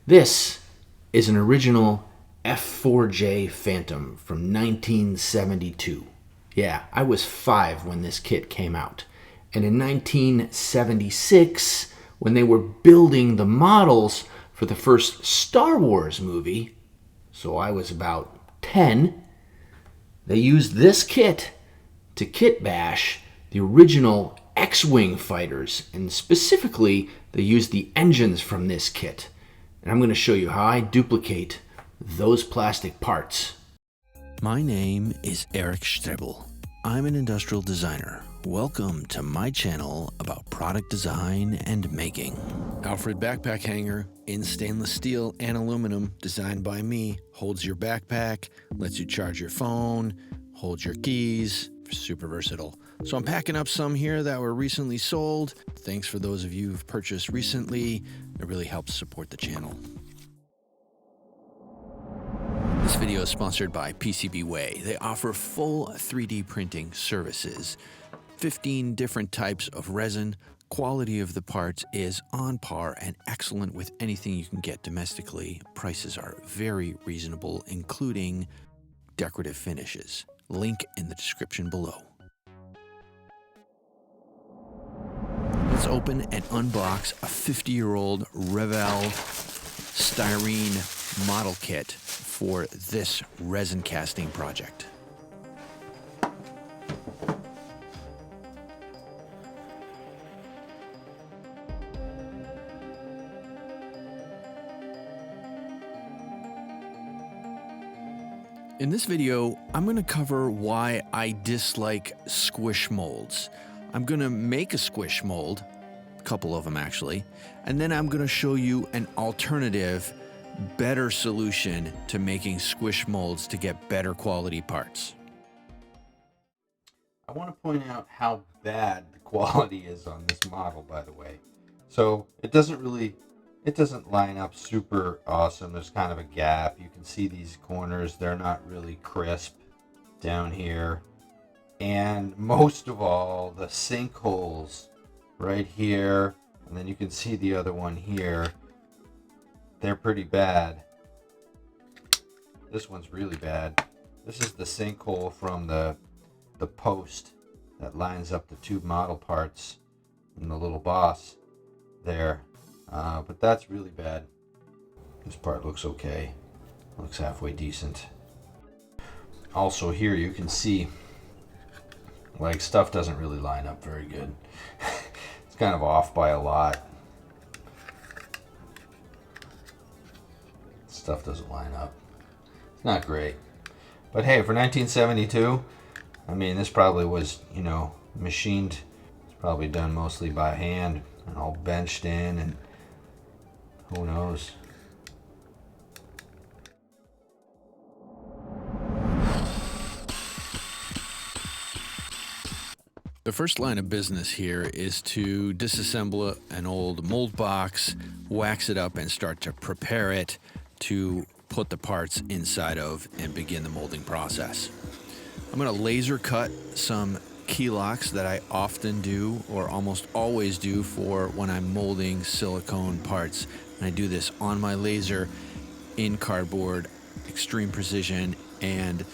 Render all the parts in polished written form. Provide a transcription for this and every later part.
This is an original F4J Phantom from 1972. Yeah, I was 5 when this kit came out. And in 1976, when they were building the models for the first Star Wars movie, so I was about 10, they used this kit to kit bash the original X-Wing fighters, and specifically they used the engines from this kit. And I'm going to show you how I duplicate those plastic parts. My name is Eric Strebel. I'm an industrial designer. Welcome to my channel about product design and making. Alfred backpack hanger in stainless steel and aluminum, designed by me, holds your backpack, lets you charge your phone, holds your keys, super versatile. So I'm packing up some here that were recently sold. Thanks for those of you who've purchased recently. It really helps support the channel. This video is sponsored by PCBWay. They offer full 3D printing services. 15 different types of resin. Quality of the parts is on par and excellent with anything you can get domestically. Prices are very reasonable, including decorative finishes. Link in the description below. Let's open and unbox a 50-year-old Revell styrene model kit for this resin casting project. In this video, I'm going to cover why I dislike squish molds. I'm going to make a squish mold, a couple of them actually, and then I'm going to show you an alternative, better solution to making squish molds to get better quality parts. I want to point out how bad the quality is on this model, by the way. So it doesn't line up super awesome. There's kind of a gap. You can see these corners, they're not really crisp down here. And most of all, the sinkholes right here, and then you can see the other one here, they're pretty bad. This one's really bad. This is the sinkhole from the post that lines up the two model parts and the little boss there. But that's really bad. This part looks okay. Looks halfway decent. Also here you can see like stuff doesn't really line up very good. It's kind of off by a lot. Stuff doesn't line up. It's not great. But hey, for 1972, I mean, this probably was, machined. It's probably done mostly by hand and all benched in, and who knows. The first line of business here is to disassemble an old mold box, wax it up, and start to prepare it to put the parts inside of and begin the molding process. I'm going to laser cut some key locks that I often do, or almost always do, for when I'm molding silicone parts. And I do this on my laser in cardboard, extreme precision, and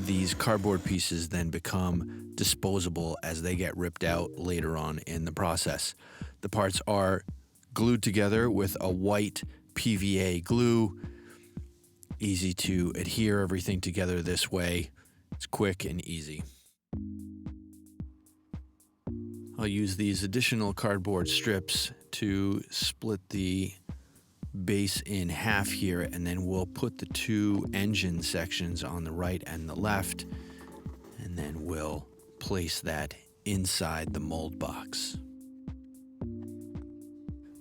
these cardboard pieces then become disposable as they get ripped out later on in the process. The parts are glued together with a white PVA glue. Easy to adhere everything together this way. It's quick and easy. I'll use these additional cardboard strips to split the base in half here, and then we'll put the two engine sections on the right and the left, and then we'll place that inside the mold box.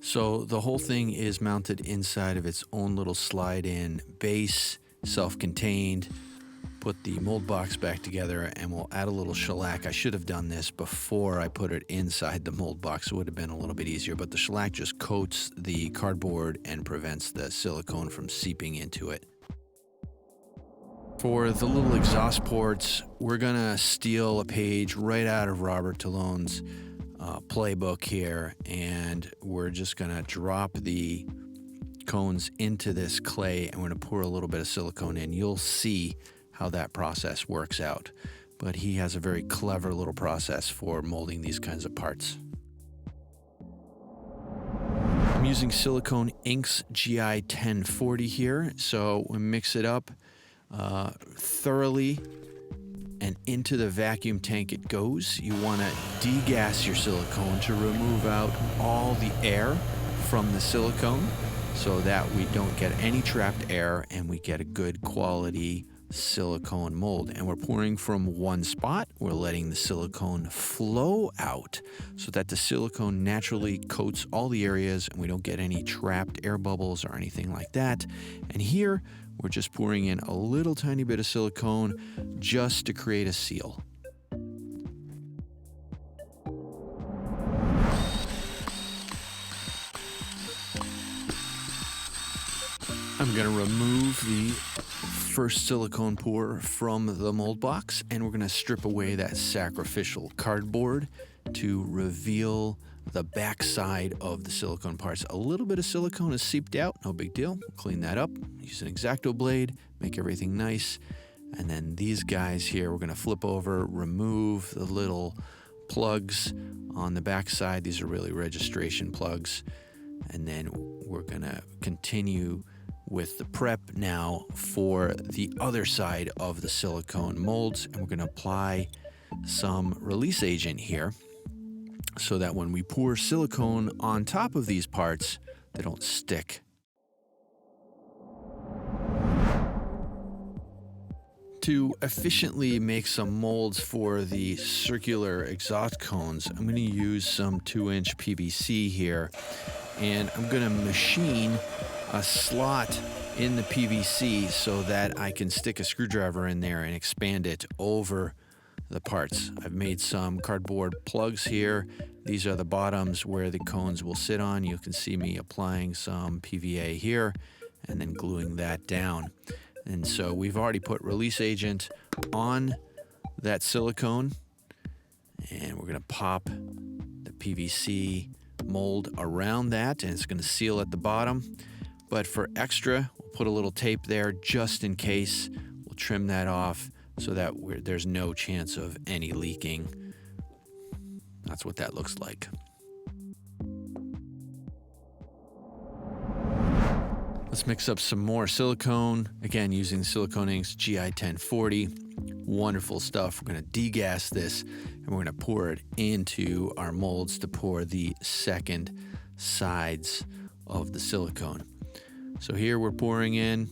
So the whole thing is mounted inside of its own little slide-in base, self-contained. Put the mold box back together, and we'll add a little shellac. I should have done this before I put it inside the mold box. It would have been a little bit easier, but the shellac just coats the cardboard and prevents the silicone from seeping into it. For the little exhaust ports, we're gonna steal a page right out of Robert Tallone's playbook here, and we're just gonna drop the cones into this clay, and we're going to pour a little bit of silicone in. You'll see how that process works out. But he has a very clever little process for molding these kinds of parts. I'm using Silicone Inc.'s GI 1040 here, so we mix it up thoroughly, and into the vacuum tank it goes. You want to degas your silicone to remove out all the air from the silicone so that we don't get any trapped air and we get a good quality silicone mold. And we're pouring from one spot. We're letting the silicone flow out so that the silicone naturally coats all the areas and we don't get any trapped air bubbles or anything like that. And here we're just pouring in a little tiny bit of silicone just to create a seal. I'm going to remove the first silicone pour from the mold box, and we're going to strip away that sacrificial cardboard to reveal the back side of the silicone parts. A little bit of silicone is seeped out, no big deal. Clean that up, use an X-Acto blade, make everything nice. And then these guys here, we're going to flip over, remove the little plugs on the back side. These are really registration plugs. And then we're going to continue with the prep now for the other side of the silicone molds, and we're going to apply some release agent here so that when we pour silicone on top of these parts, they don't stick. To efficiently make some molds for the circular exhaust cones, I'm going to use some 2-inch PVC here, and I'm going to machine a slot in the PVC so that I can stick a screwdriver in there and expand it over the parts. I've made some cardboard plugs here. These are the bottoms where the cones will sit on. You can see me applying some PVA here and then gluing that down. And so we've already put release agent on that silicone, and we're going to pop the PVC mold around that, and it's going to seal at the bottom. But for extra, we'll put a little tape there just in case. We'll trim that off so that there's no chance of any leaking. That's what that looks like. Let's mix up some more silicone. Again, using Silicone Inc.'s GI 1040. Wonderful stuff. We're going to degas this, and we're going to pour it into our molds to pour the second sides of the silicone. So here we're pouring in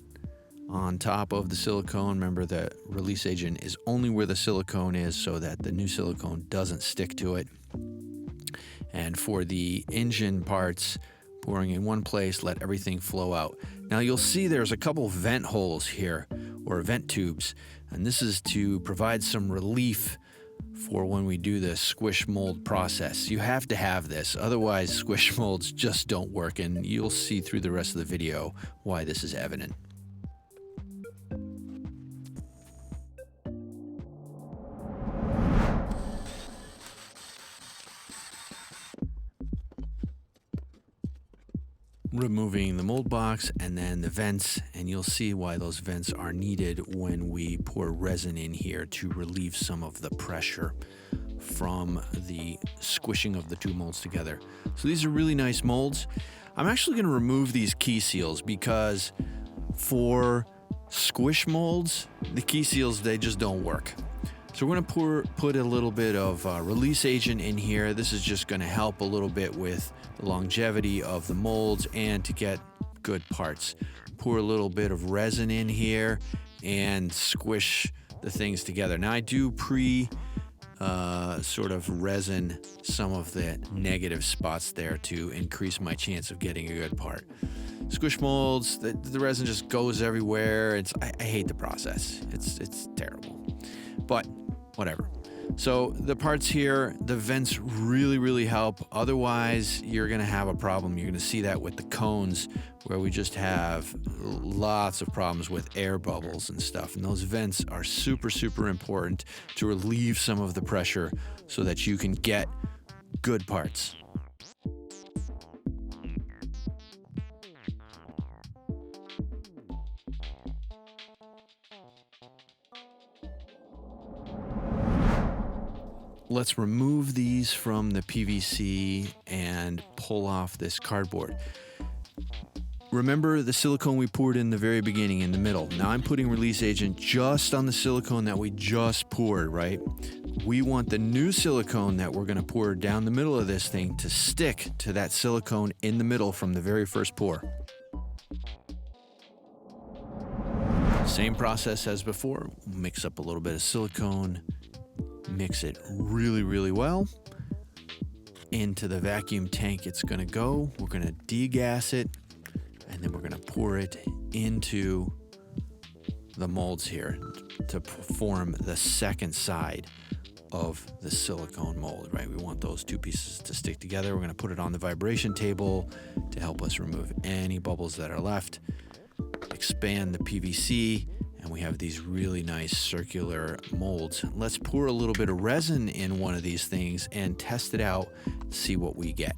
on top of the silicone. Remember, the release agent is only where the silicone is so that the new silicone doesn't stick to it. And for the engine parts, pouring in one place, let everything flow out. Now you'll see there's a couple vent holes here, or vent tubes, and this is to provide some relief for when we do the squish mold process. You have to have this, otherwise squish molds just don't work, and you'll see through the rest of the video why this is evident. Removing the mold box and then the vents, and you'll see why those vents are needed when we pour resin in here to relieve some of the pressure from the squishing of the two molds together. So these are really nice molds. I'm actually going to remove these key seals because for squish molds, the key seals, they just don't work. So we're going to put a little bit of release agent in here. This is just going to help a little bit with the longevity of the molds and to get good parts. Pour a little bit of resin in here and squish the things together. Now I do sort of resin some of the negative spots there to increase my chance of getting a good part. Squish molds, the resin just goes everywhere. I hate the process. It's terrible, but whatever. So the parts here, the vents really help. Otherwise, you're going to have a problem. You're going to see that with the cones where we just have lots of problems with air bubbles and stuff. And those vents are super important to relieve some of the pressure so that you can get good parts. let's remove these from the PVC and pull off this cardboard. Remember the silicone we poured in the very beginning, in the middle. Now I'm putting release agent just on the silicone that we just poured, right? We want the new silicone that we're gonna pour down the middle of this thing to stick to that silicone in the middle from the very first pour. Same process as before. Mix up a little bit of silicone, mix it really, really well. Into the vacuum tank it's gonna go. We're gonna degas it, and then we're gonna pour it into the molds here to form the second side of the silicone mold, right? We want those two pieces to stick together. We're gonna put it on the vibration table to help us remove any bubbles that are left. Expand the PVC, and we have these really nice circular molds. Let's pour a little bit of resin in one of these things and test it out, see what we get.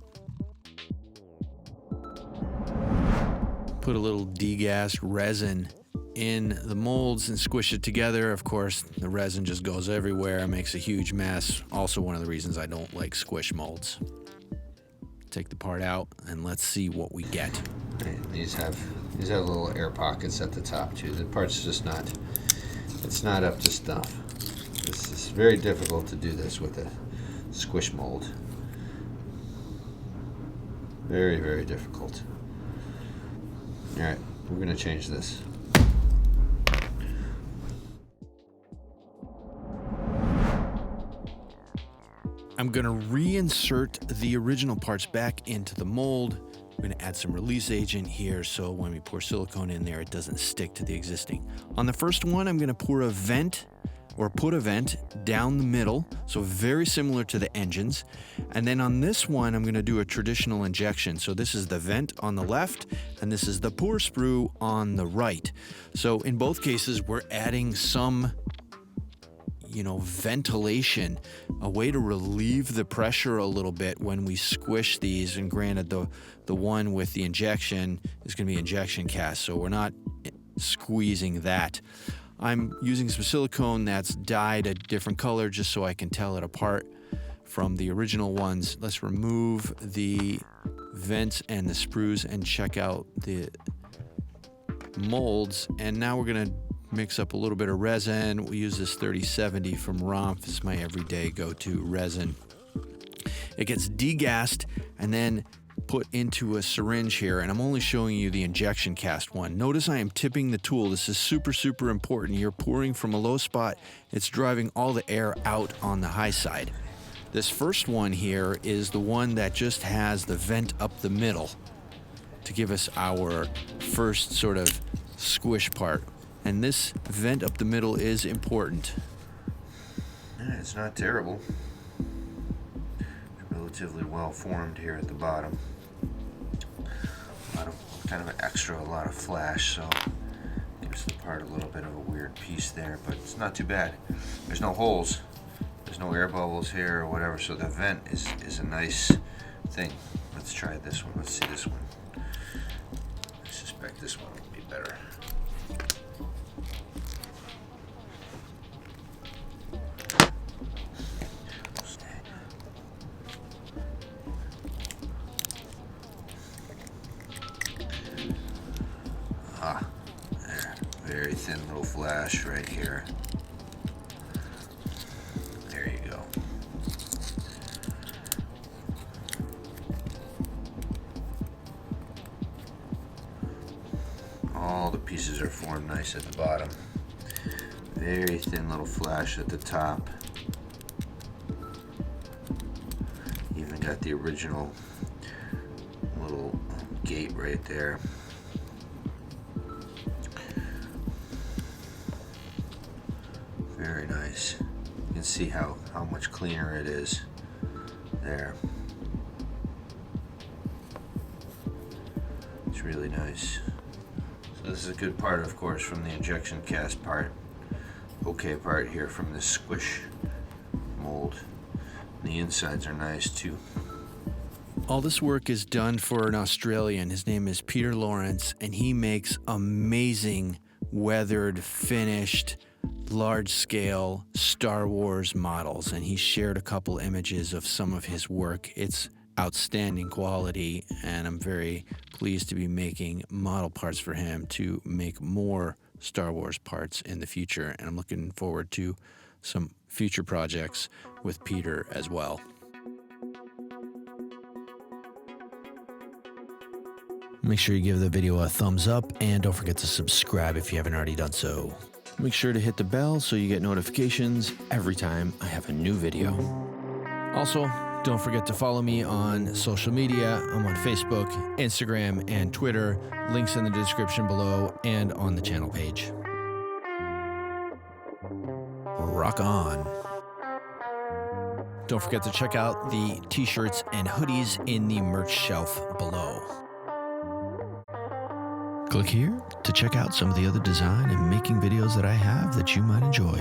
Put a little degassed resin in the molds and squish it together. Of course, the resin just goes everywhere, makes a huge mess. Also one of the reasons I don't like squish molds. Take the part out and let's see what we get. These have little air pockets at the top too. The part's just it's not up to snuff. This is very difficult to do this with a squish mold. Very, very difficult. All right, we're gonna change this. I'm gonna reinsert the original parts back into the mold. We're gonna add some release agent here so when we pour silicone in there, it doesn't stick to the existing. On the first one, I'm gonna pour a vent or put a vent down the middle, so very similar to the engines. And then on this one, I'm gonna do a traditional injection. So this is the vent on the left, and this is the pour sprue on the right. So in both cases, we're adding some ventilation, a way to relieve the pressure a little bit when we squish these. And granted, the one with the injection is going to be injection cast, so we're not squeezing that. I'm using some silicone that's dyed a different color just so I can tell it apart from the original ones. Let's remove the vents and the sprues and check out the molds. And now we're going to mix up a little bit of resin. We use this 3070 from Rampf. It's my everyday go-to resin. It gets degassed and then put into a syringe here, and I'm only showing you the injection cast one. Notice I am tipping the tool. This is super, super important. You're pouring from a low spot. It's driving all the air out on the high side. This first one here is the one that just has the vent up the middle to give us our first sort of squish part. And this vent up the middle is important. Yeah, it's not terrible. It's relatively well formed here at the bottom. Kind of an extra, a lot of flash, so gives the part a little bit of a weird piece there, but it's not too bad. There's no holes, there's no air bubbles here or whatever, so the vent is a nice thing. Let's try this one. Let's see this one. I suspect this one will be better. There. Very thin little flash right here. There you go. All the pieces are formed nice at the bottom. Very thin little flash at the top. Even got the original little gate right there. Very nice. You can see how much cleaner it is there. It's really nice. So this is a good part, of course, from the injection cast part. Okay part here from this squish mold. And the insides are nice too. All this work is done for an Australian. His name is Peter Lawrence, and he makes amazing weathered, finished large-scale Star Wars models, and he shared a couple images of some of his work. It's outstanding quality, and I'm very pleased to be making model parts for him to make more Star Wars parts in the future, and I'm looking forward to some future projects with Peter as well. Make sure you give the video a thumbs up, and don't forget to subscribe if you haven't already done so. Make sure to hit the bell so you get notifications every time I have a new video. Also, don't forget to follow me on social media. I'm on Facebook, Instagram, and Twitter. Links in the description below and on the channel page. Rock on. Don't forget to check out the t-shirts and hoodies in the merch shelf below. Click here to check out some of the other design and making videos that I have that you might enjoy.